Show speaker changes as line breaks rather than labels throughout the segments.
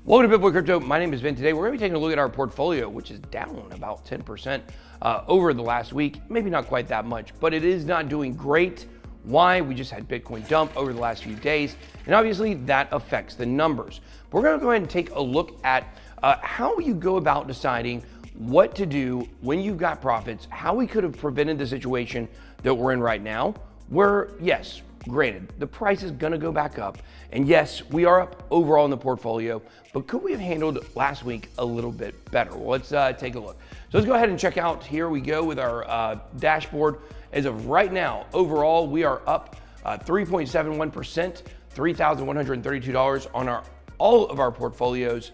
Welcome to BitBoy Crypto. My name is Ben. Today we're going to be taking a look at our portfolio, which is down about 10% over the last week. Maybe not quite that much, but it is not doing great. Why? We just had Bitcoin dump over the last few days, and obviously that affects the numbers. But we're going to go ahead and take a look at how you go about deciding what to do when you've got profits, how we could have prevented the situation that we're in right now, where, yes, granted, the price is going to go back up. And yes, we are up overall in the portfolio, but could we have handled last week a little bit better? Well, let's take a look. So let's go ahead and check out. Here we go with our dashboard. As of right now, overall, we are up 3.71%, $3,132 on all of our portfolios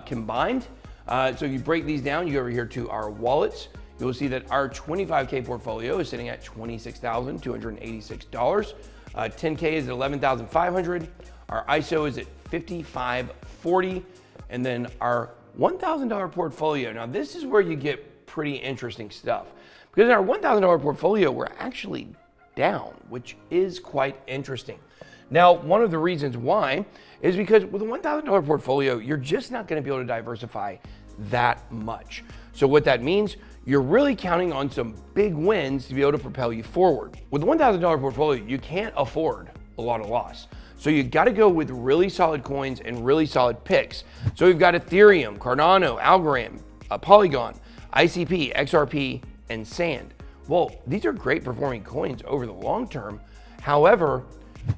combined. So if you break these down, you go over here to our wallets. You'll see that our 25K portfolio is sitting at $26,286. 10K is at $11,500. Our ISO is at $5,540. And then our $1,000 portfolio. Now this is where you get pretty interesting stuff, because in our $1,000 portfolio, we're actually down, which is quite interesting. Now, one of the reasons why is because with a $1,000 portfolio, you're just not going to be able to diversify that much. So what that means, you're really counting on some big wins to be able to propel you forward. With a $1,000 portfolio, you can't afford a lot of loss. So you got to go with really solid coins and really solid picks. So we've got Ethereum, Cardano, Algorand, Polygon, ICP, XRP, and Sand. Well, these are great performing coins over the long term. However,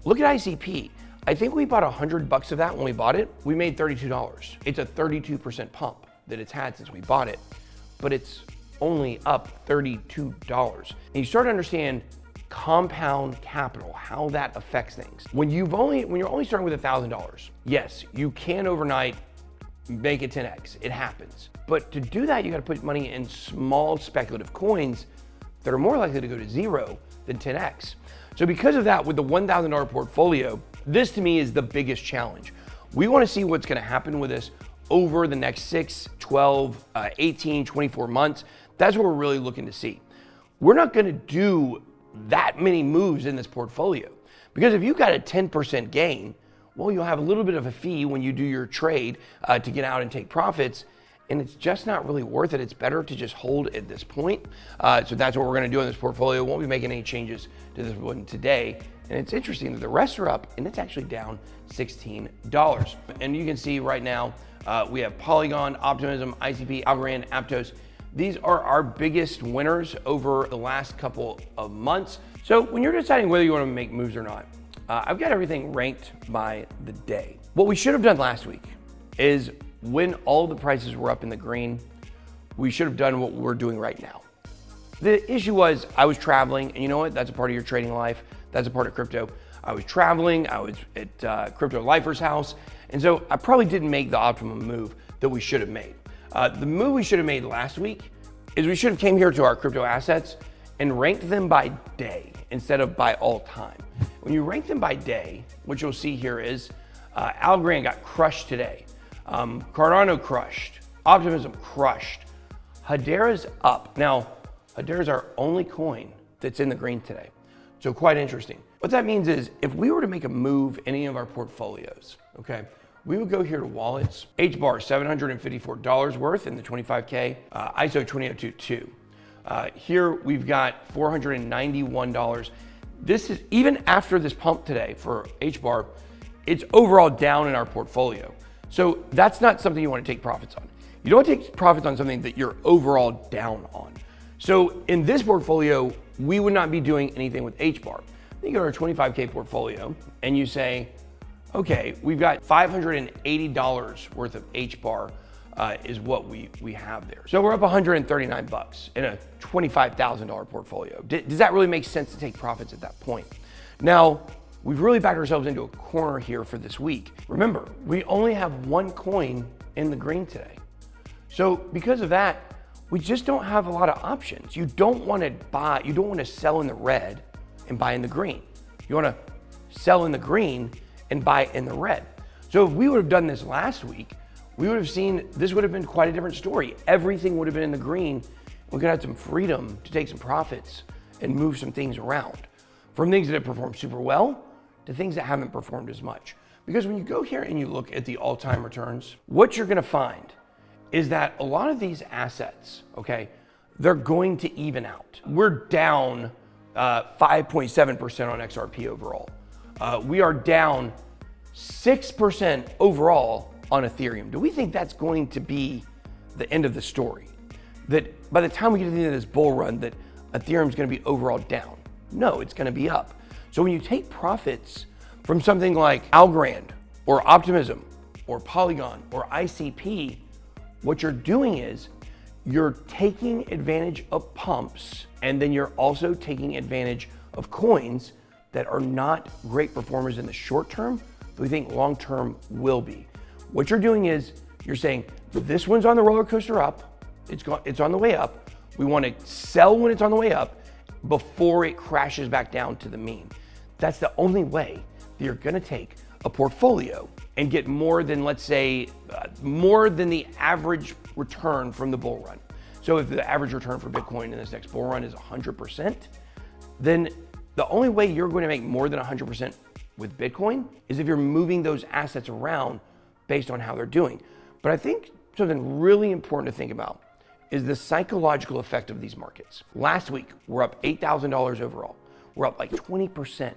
look at ICP. I think we bought $100 of that when we bought it. We made $32. It's a 32% pump that it's had since we bought it, but it's only up $32. And you start to understand compound capital, how that affects things. When you're only starting with $1,000, yes, you can overnight make it 10x. It happens. But to do that, you got to put money in small speculative coins that are more likely to go to zero than 10x. So because of that, with the $1,000 portfolio, this to me is the biggest challenge. We want to see what's going to happen with this over the next 6, 12, 18, 24 months. That's what we're really looking to see. We're not going to do that many moves in this portfolio, because if you got a 10% gain, well, you'll have a little bit of a fee when you do your trade to get out and take profits, and it's just not really worth it. It's better to just hold at this point. So that's what we're going to do in this portfolio. Won't be making any changes to this one today. And it's interesting that the rest are up, and it's actually down $16. And you can see right now, we have Polygon, Optimism, ICP, Algorand, Aptos. These are our biggest winners over the last couple of months. So when you're deciding whether you want to make moves or not, I've got everything ranked by the day. What we should have done last week is, when all the prices were up in the green, we should have done what we're doing right now. The issue was I was traveling, and you know what? That's a part of your trading life. That's a part of crypto. I was traveling. I was at Crypto Lifer's house. And so I probably didn't make the optimum move that we should have made. The move we should have made last week is we should have came here to our crypto assets and ranked them by day instead of by all time. When you rank them by day, what you'll see here is Algorand got crushed today. Cardano crushed. Optimism crushed. Hedera's up. Now, Hedera's our only coin that's in the green today. So quite interesting. What that means is, if we were to make a move in any of our portfolios, okay, we would go here to wallets, HBAR $754 worth in the 25K, ISO 20022. Here we've got $491. This is, even after this pump today for HBAR, it's overall down in our portfolio. So that's not something you want to take profits on. You don't take profits on something that you're overall down on. So in this portfolio, we would not be doing anything with HBAR. You go to our 25K portfolio and you say, okay, we've got $580 worth of HBAR is what we have there. So we're up $139 in a $25,000 portfolio. Does that really make sense to take profits at that point? Now, we've really backed ourselves into a corner here for this week. Remember, we only have one coin in the green today. So because of that, we just don't have a lot of options. You don't want to buy, you don't want to sell in the red and buy in the green. You want to sell in the green and buy in the red. So if we would have done this last week, we would have seen this would have been quite a different story. Everything would have been in the green. We could have had some freedom to take some profits and move some things around, from things that have performed super well to things that haven't performed as much. Because when you go here and you look at the all-time returns, what you're gonna find is that a lot of these assets, okay, they're going to even out. We're down 5.7% on XRP overall. We are down 6% overall on Ethereum. Do we think that's going to be the end of the story? That by the time we get to the end of this bull run, that Ethereum's gonna be overall down? No, it's gonna be up. So when you take profits from something like Algorand or Optimism or Polygon or ICP, what you're doing is you're taking advantage of pumps, and then you're also taking advantage of coins that are not great performers in the short term, but we think long term will be. What you're doing is you're saying, this one's on the roller coaster up, it's on the way up. We want to sell when it's on the way up before it crashes back down to the mean. That's the only way that you're gonna take a portfolio and get more than, let's say, more than the average return from the bull run. So if the average return for Bitcoin in this next bull run is 100%, then the only way you're going to make more than 100% with Bitcoin is if you're moving those assets around based on how they're doing. But I think something really important to think about is the psychological effect of these markets. Last week, we're up $8,000 overall. We're up like 20%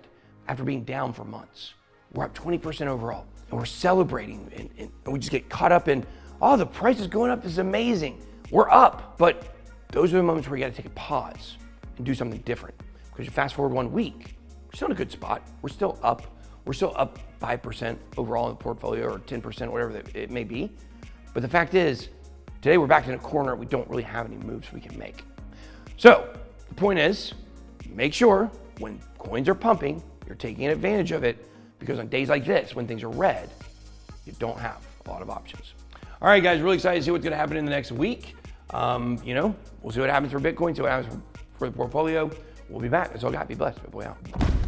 after being down for months. We're up 20% overall, and we're celebrating, and we just get caught up in, oh, the price is going up, this is amazing. We're up, but those are the moments where you gotta take a pause and do something different. Because you fast forward 1 week, we're still in a good spot. We're still up 5% overall in the portfolio, or 10%, whatever it may be. But the fact is, today we're back in a corner. We don't really have any moves we can make. So the point is, make sure when coins are pumping, you're taking advantage of it, because on days like this, when things are red, you don't have a lot of options. All right, guys, really excited to see what's gonna happen in the next week. We'll see what happens for Bitcoin, see what happens for the portfolio. We'll be back. That's all I got. Be blessed. Boy out.